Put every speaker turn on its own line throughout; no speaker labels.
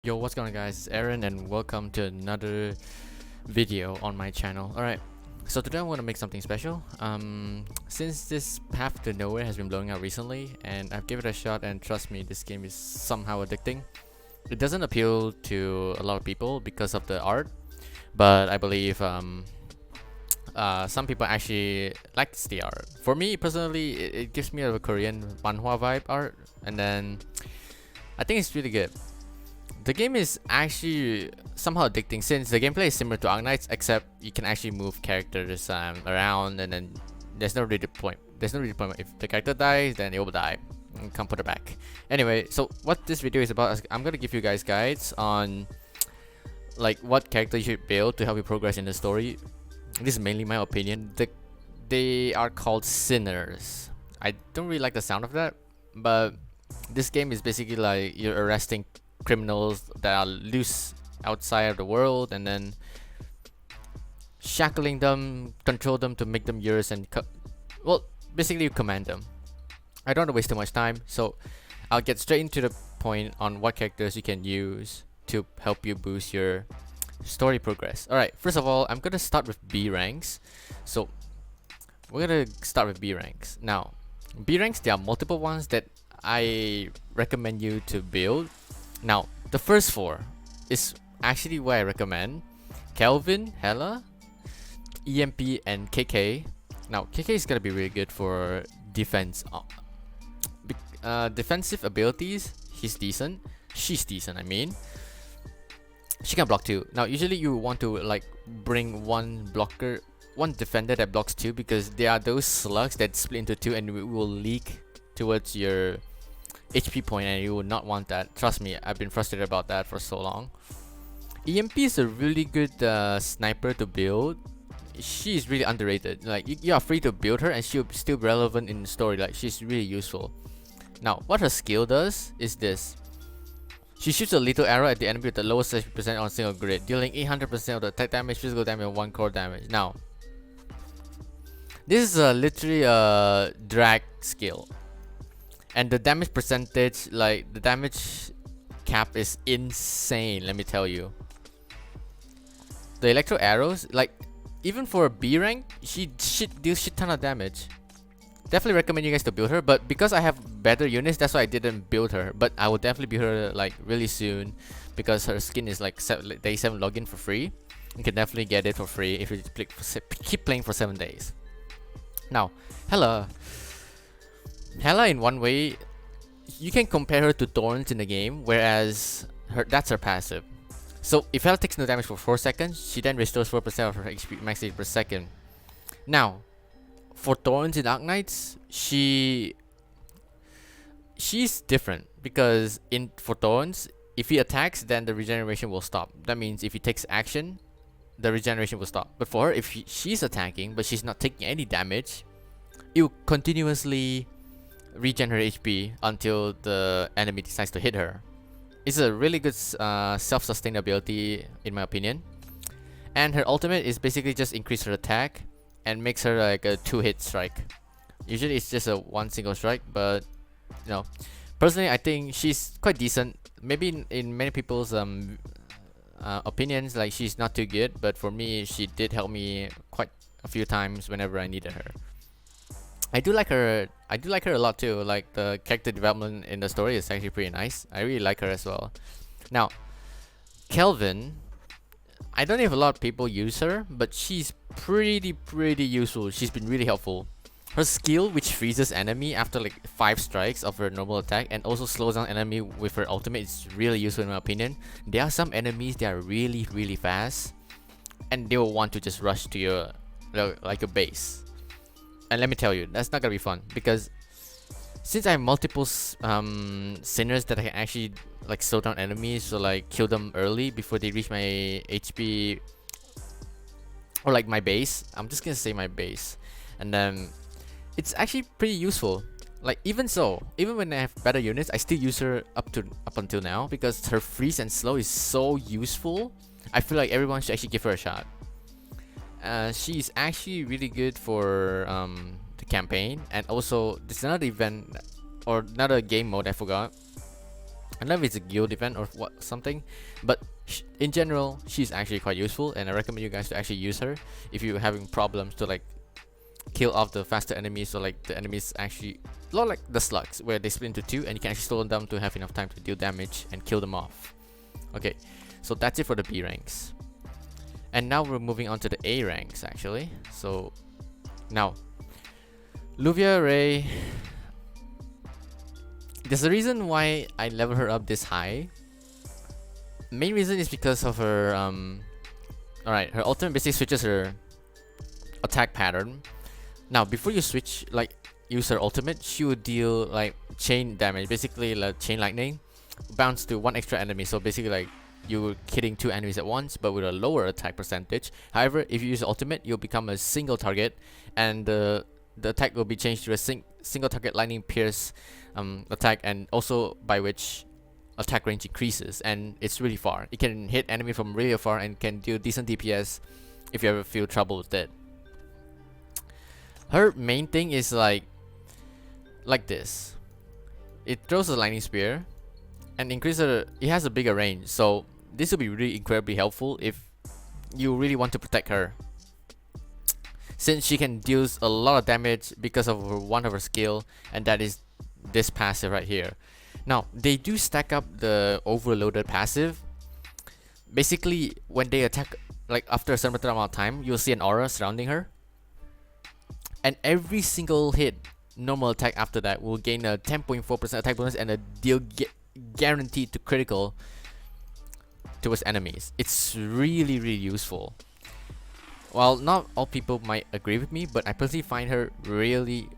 Yo, what's going on guys, it's Aaron and welcome to another video on my channel. Alright, so today I'm going to make something special. Since this Path to Nowhere has been blowing out recently and I've given it a shot, and trust me, this game is somehow addicting. It doesn't appeal to a lot of people because of the art, but I believe some people actually likes the art. For me personally, it gives me a Korean manhwa vibe art, and then I think it's really good. The game is actually somehow addicting since the gameplay is similar to Arknights, except you can actually move characters around, and then there's no really point. If the character dies, then it will die. You can't put it back. Anyway, so what this video is about is I'm gonna give you guys guides on like what character you should build to help you progress in the story. This is mainly my opinion. They are called sinners. I don't really like the sound of that, but this game is basically like you're arresting criminals that are loose outside of the world, and then shackling them, control them to make them yours, and well, basically you command them. I don't want to waste too much time, so I'll get straight into the point on what characters you can use to help you boost your story progress. Alright, first of all, I'm gonna start with B ranks. So we're gonna start with B ranks. Now, B ranks, there are multiple ones that I recommend you to build. Now, the first four is actually what I recommend: Kelvin, Hela, EMP, and KK. Now, KK is gonna be really good for defense. Defensive abilities, he's decent. She's decent, I mean. She can block too. Now, usually you want to like bring one defender that blocks two, because there are those slugs that split into two and it will leak towards your HP point, and you will not want that. Trust me, I've been frustrated about that for so long. EMP is a really good sniper to build. She is really underrated. Like you are free to build her and she'll still be relevant in the story. Like she's really useful. Now, what her skill does is this: she shoots a lethal arrow at the enemy with the lowest 60% on single grid, dealing 800% of the attack damage, physical damage, and 1 core damage. Now, this is literally a drag skill. And the damage percentage, like the damage cap is insane, let me tell you. The electro arrows, like even for a B rank, she deals shit ton of damage. Definitely recommend you guys to build her, but because I have better units, that's why I didn't build her. But I will definitely build her like really soon, because her skin is like day 7 login for free. You can definitely get it for free if you keep playing for 7 days. Now, Hela in one way, you can compare her to Thorns in the game, whereas that's her passive. So if Hela takes no damage for 4 seconds, she then restores 4% of her HP max per second. Now, for Thorns in Arknights, she's different, because for Thorns, if he attacks, then the regeneration will stop. That means if he takes action, the regeneration will stop. But for her, if she's attacking but she's not taking any damage, it will continuously regen her HP until the enemy decides to hit her. It's a really good self-sustainability in my opinion. And her ultimate is basically just increase her attack and makes her like a 2-hit strike. Usually it's just a 1 single strike, but you know, personally I think she's quite decent. Maybe in many people's opinions, like she's not too good, but for me she did help me quite a few times whenever I needed her. I do like her a lot too. Like the character development in the story is actually pretty nice. I really like her as well. Now, Kelvin, I don't know if a lot of people use her, but she's pretty useful. She's been really helpful. Her skill, which freezes enemy after like 5 strikes of her normal attack, and also slows down enemy with her ultimate, is really useful in my opinion. There are some enemies that are really fast, and they will want to just rush to your like a base. And let me tell you, that's not gonna be fun, because since I have multiple sinners that I can actually like slow down enemies, so like kill them early before they reach my HP, or like my base. I'm just gonna say my base, and then it's actually pretty useful. Like even when I have better units, I still use her up until now, because her freeze and slow is so useful. I feel like everyone should actually give her a shot. She's actually really good for the campaign, and also there's another event or another game mode I forgot. I don't know if it's a guild event or what something, but in general, she's actually quite useful, and I recommend you guys to actually use her if you're having problems to like kill off the faster enemies, or like the enemies actually a lot like the slugs where they split into two and you can actually slow them down to have enough time to deal damage and kill them off. Okay, so that's it for the B ranks. And now we're moving on to the A ranks actually. So now Luvia Ray, there's a reason why I level her up this high. Main reason is because of her alright, her ultimate basically switches her attack pattern. Now before you switch, like use her ultimate, she would deal like chain damage, basically like chain lightning, bounce to one extra enemy. So basically like you're hitting two enemies at once, but with a lower attack percentage. However, if you use ultimate, you'll become a single target, and the attack will be changed to a single target lightning pierce attack, and also by which attack range increases, and it's really far. It can hit enemy from really far and can do decent DPS if you ever feel trouble with it. Her main thing is like this. It throws a lightning spear and increases it has a bigger range, so this will be really incredibly helpful if you really want to protect her, since she can deal a lot of damage because of one of her skill, and that is this passive right here. Now they do stack up the overloaded passive. Basically when they attack, like after a certain amount of time, you'll see an aura surrounding her, and every single hit normal attack after that will gain a 10.4% attack bonus and a deal guaranteed to critical towards enemies. It's really useful. While not all people might agree with me, but I personally find her really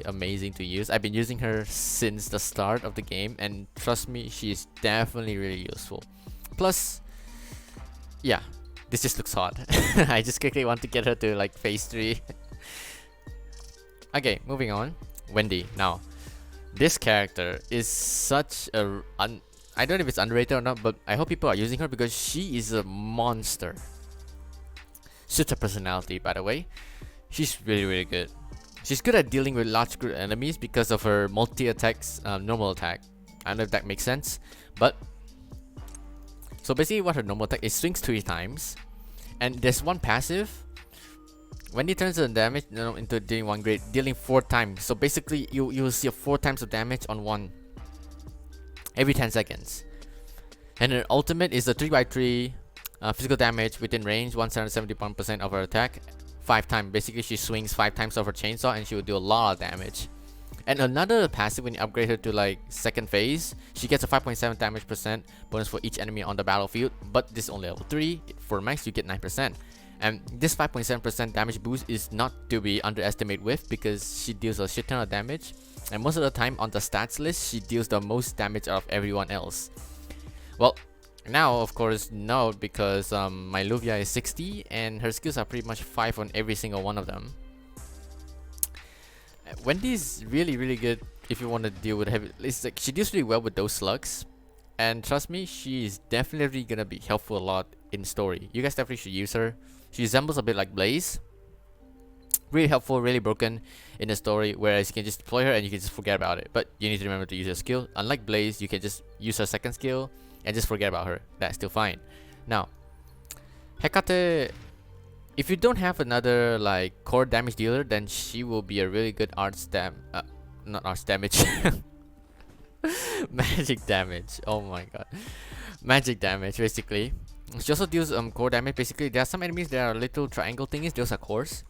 amazing to use. I've been using her since the start of the game, and trust me, she's definitely really useful. Plus, yeah, this just looks hot. I just quickly want to get her to like phase 3. Okay, moving on. Wendy. Now, this character is such a I don't know if it's underrated or not, but I hope people are using her because she is a monster. Such a personality, by the way. She's really good. She's good at dealing with large group enemies because of her multi-attacks, normal attack. I don't know if that makes sense, but so basically what her normal attack is, swings 3 times, and there's one passive. Wendy turns the damage into dealing 1 grade, dealing 4 times. So basically you'll see 4 times of damage on one every 10 seconds. And her ultimate is a 3x3 physical damage within range, 171% of her attack, 5 times. Basically she swings 5 times of her chainsaw and she will do a lot of damage. And another passive, when you upgrade her to like 2nd phase, she gets a 5.7 damage percent bonus for each enemy on the battlefield, but this is only level 3. For max you get 9%. And this 5.7% damage boost is not to be underestimated with, because she deals a shit ton of damage, and most of the time on the stats list she deals the most damage out of everyone else. Well, now of course no, because my Luvia is 60 and her skills are pretty much 5 on every single one of them. Wendy's really good if you want to deal with heavy. It's like she deals really well with those slugs, and trust me, she's definitely gonna be helpful a lot in story. You guys definitely should use her. She resembles a bit like Blaze. Really helpful, really broken in the story, whereas you can just deploy her and you can just forget about it. But you need to remember to use her skill. Unlike Blaze, you can just use her 2nd skill and just forget about her. That's still fine. Now, Hecate, if you don't have another like core damage dealer, then she will be a really good not arts damage. Magic damage. Oh my god. Magic damage basically. She also deals core damage. Basically there are some enemies that are little triangle thingies, those are cores.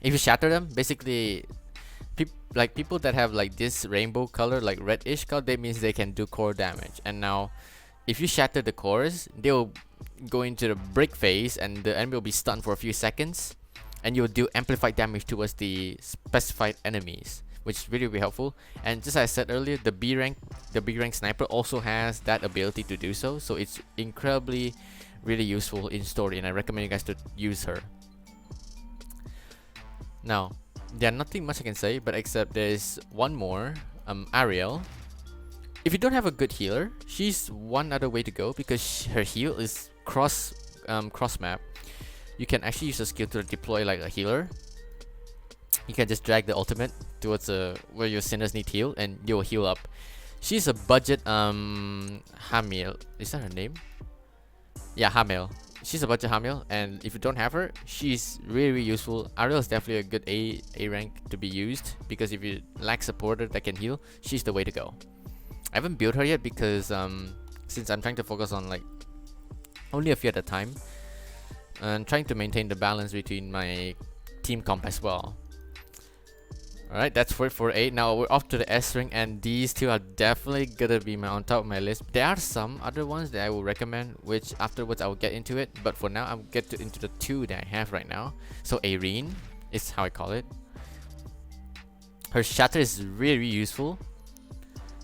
If you shatter them, basically people that have like this rainbow color, like reddish color, that means they can do core damage. And now if you shatter the cores, they will go into the break phase and the enemy will be stunned for a few seconds, and you will do amplified damage towards the specified enemies, which is really helpful. And just as I said earlier, the B rank sniper also has that ability to do so, so it's incredibly really useful in story, and I recommend you guys to use her. Now, there's nothing much I can say, but except there's one more, Ariel. If you don't have a good healer, she's one other way to go, because her heal is cross map. You can actually use a skill to deploy like a healer. You can just drag the ultimate towards where your sinners need heal, and you'll heal up. She's a budget Hamil. Is that her name? Yeah, Hamil. She's a budget Hamil, and if you don't have her, she's really useful. Ariel is definitely a good A rank to be used, because if you lack supporter that can heal, she's the way to go. I haven't built her yet because since I'm trying to focus on like only a few at a time, and trying to maintain the balance between my team comp as well. Alright, that's for 8. Now we're off to the S ring, and these two are definitely gonna be on top of my list. There are some other ones that I will recommend, which afterwards I will get into it, but for now I'll get into the 2 that I have right now. So Irene is how I call it. Her shatter is really useful.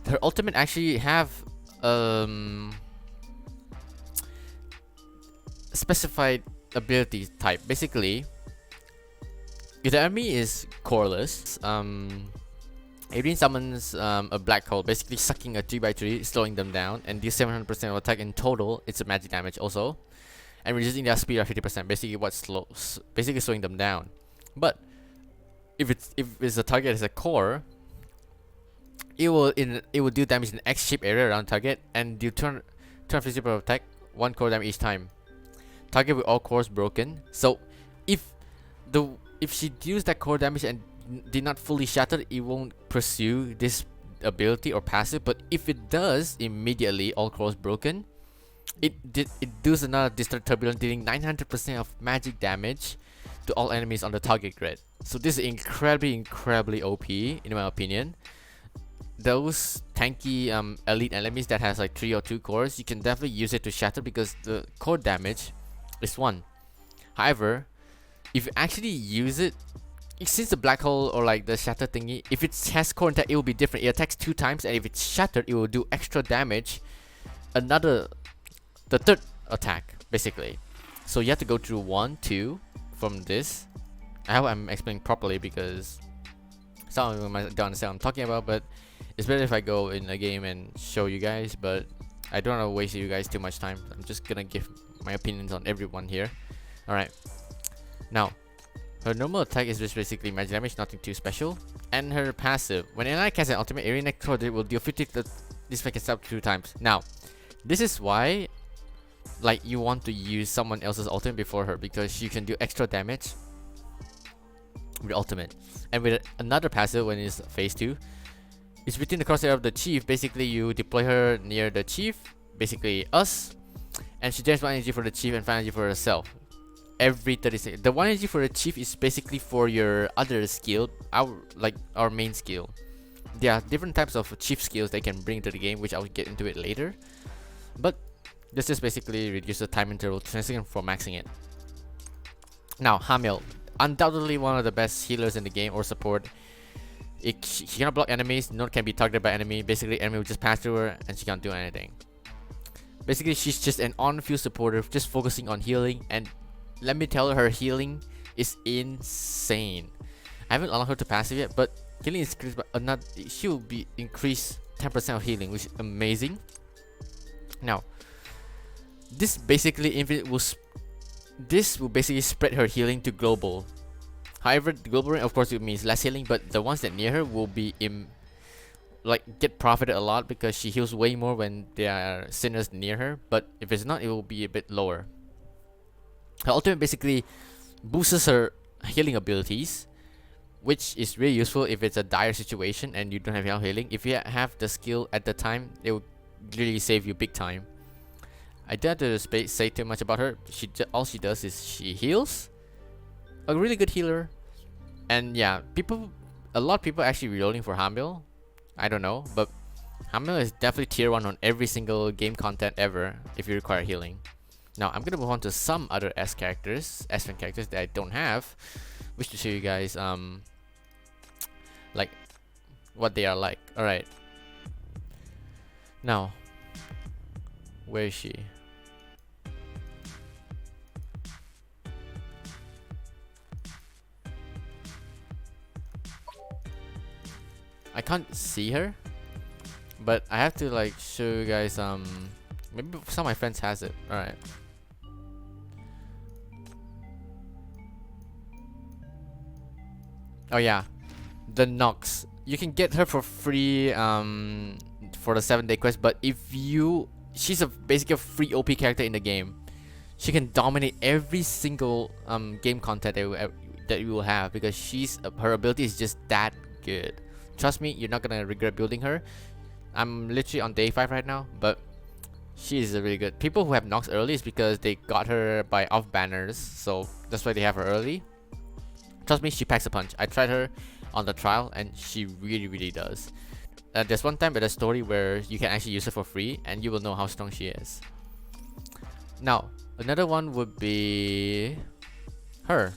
Her ultimate actually have specified ability type. Basically, if the enemy is coreless, Irene summons a black hole, basically sucking a 3x3, slowing them down, and deals 700% of attack in total. It's a magic damage also, and reducing their speed by 50%. Basically, basically slowing them down. But if it's a target as a core, it will do damage in X shape area around target, and do 250% of attack, 1 core damage each time. Target with all cores broken. So if she deals that core damage and did not fully shatter, it won't pursue this ability or passive. But if it does immediately all cores broken, it does another Disturb Turbulent, dealing 900% of magic damage to all enemies on the target grid. So this is incredibly OP in my opinion. Those tanky elite enemies that has like 3 or 2 cores, you can definitely use it to shatter because the core damage is 1. However, if you actually use it, since the black hole or like the shatter thingy, if it has core attack, it will be different. It attacks 2 times, and if it's shattered, it will do extra damage. The 3rd attack, basically. So you have to go through 1, 2 from this. I hope I'm explaining properly, because some of you might don't understand what I'm talking about, but it's better if I go in a game and show you guys. But I don't want to waste you guys too much time. I'm just gonna give my opinions on everyone here. Alright. Now, her normal attack is just basically magic damage, nothing too special. And her passive, when an ally casts an ultimate, Irene will deal 50 this effect is up 2 times. Now, this is why like you want to use someone else's ultimate before her, because she can do extra damage with ultimate. And with another passive, when it's phase 2, it's between the crosshair of the chief. Basically, you deploy her near the chief, basically us, and she generates 1 energy for the chief and 5 energy for herself every 30 seconds. The 1 energy for the chief is basically for your other skill, our main skill. There are different types of chief skills they can bring to the game, which I'll get into it later. But this is basically reduce the time interval to 20 seconds for maxing it. Now, Hamil, undoubtedly one of the best healers in the game, or support. She cannot block enemies, nor can be targeted by enemy. Basically, enemy will just pass through her and she can't do anything. Basically, she's just an on-field supporter, just focusing on healing, and let me tell you, her healing is insane. I haven't unlocked her to passive yet, but healing is increased by she will be increased 10% of healing, which is amazing. Now, this basically will basically spread her healing to global. However, the global range, of course, it means less healing, but the ones that near her will be get profited a lot, because she heals way more when there are sinners near her. But if it's not, it will be a bit lower. Her ultimate basically boosts her healing abilities, which is really useful if it's a dire situation and you don't have health healing. If you have the skill at the time, it will really save you big time. I don't have to say too much about her. All she does is she heals. A really good healer. And yeah, a lot of people actually reloading for Hamil. I don't know, but Hamil is definitely tier 1 on every single game content ever if you require healing. Now I'm gonna move on to some other S rank characters that I don't have, which to show you guys like what they are like. Alright. Now, where is she? I can't see her, but I have to like show you guys maybe some of my friends has it. Alright. Oh yeah, the Nox. You can get her for free for the 7-day quest. But if she's basically a free OP character in the game. She can dominate every single game content that you will have, because her ability is just that good. Trust me, you're not gonna regret building her. I'm literally on day 5 right now, but she is really good. People who have Nox early is because they got her by off banners, so that's why they have her early. Trust me, she packs a punch. I tried her on the trial and she really does. There's one time at a story where you can actually use her for free and you will know how strong she is. Now, another one would be her.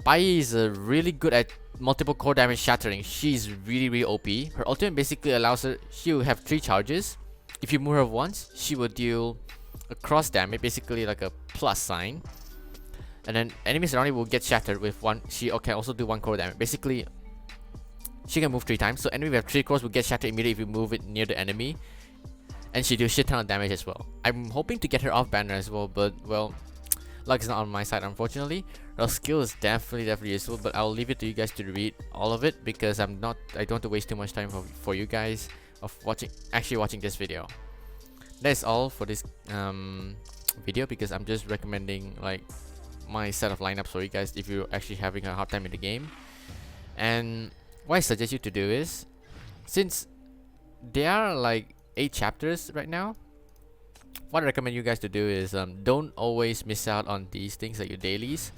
Bai is really good at multiple core damage shattering. She's really OP. Her ultimate basically allows her, she will have 3 charges. If you move her once, she will deal a cross damage, basically like a plus sign. And then enemies around you will get shattered with 1. She can also do 1 core damage. Basically, she can move 3 times. So enemy with 3 cores will get shattered immediately if you move it near the enemy. And she does shit ton of damage as well. I'm hoping to get her off banner as well, but well, luck is not on my side unfortunately. Her skill is definitely useful, but I'll leave it to you guys to read all of it, because I don't want to waste too much time for you guys of actually watching this video. That's all for this video, because I'm just recommending like my set of lineups for you guys if you're actually having a hard time in the game. And what I suggest you to do is, since there are like 8 chapters right now, what I recommend you guys to do is don't always miss out on these things like your dailies.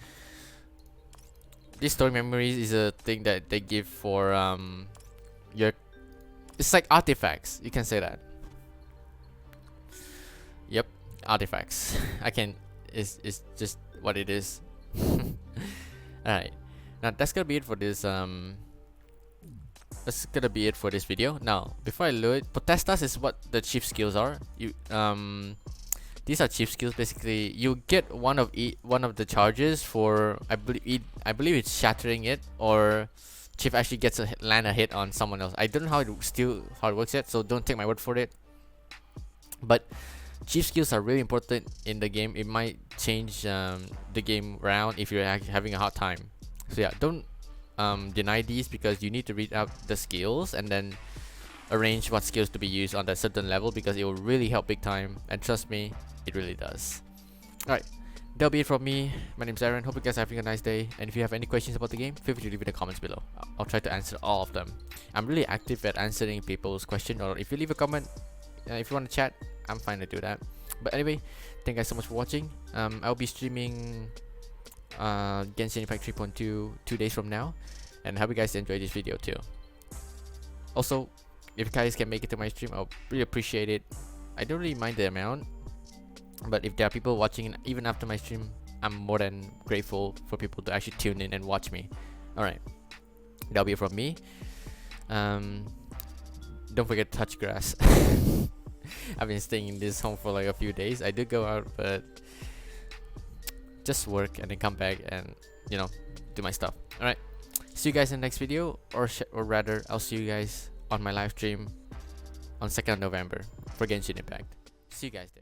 This story memories is a thing that they give for it's like artifacts, you can say that. Yep, artifacts. It's just what it is. Alright, now that's gonna be it for this video. Now, before I load, Potestas is what the chief skills are. These are chief skills. Basically, you get one of the charges for I believe it's shattering it, or chief actually gets land a hit on someone else. I don't know how it works yet, so don't take my word for it. But chief skills are really important in the game. It might change the game around if you're having a hard time. So yeah, don't deny these, because you need to read out the skills and then arrange what skills to be used on that certain level, because it will really help big time, and trust me, it really does. Alright, that'll be it from me. My name's Aaron. Hope you guys are having a nice day, and if you have any questions about the game, feel free to leave it in the comments below. I'll try to answer all of them. I'm really active at answering people's questions, or if you leave a comment, if you want to chat, I'm fine to do that. But anyway, thank you guys so much for watching. I'll be streaming Genshin Impact 3.2 2 days from now, and I hope you guys enjoy this video too. Also, if you guys can make it to my stream, I'll really appreciate it. I don't really mind the amount, but if there are people watching even after my stream, I'm more than grateful for people to actually tune in and watch me. Alright, that'll be it from me. Don't forget to touch grass. I've been staying in this home for like a few days. I did go out, but just work and then come back and, you know, do my stuff. Alright, see you guys in the next video, or rather, I'll see you guys on my live stream on 2nd of November for Genshin Impact. See you guys there.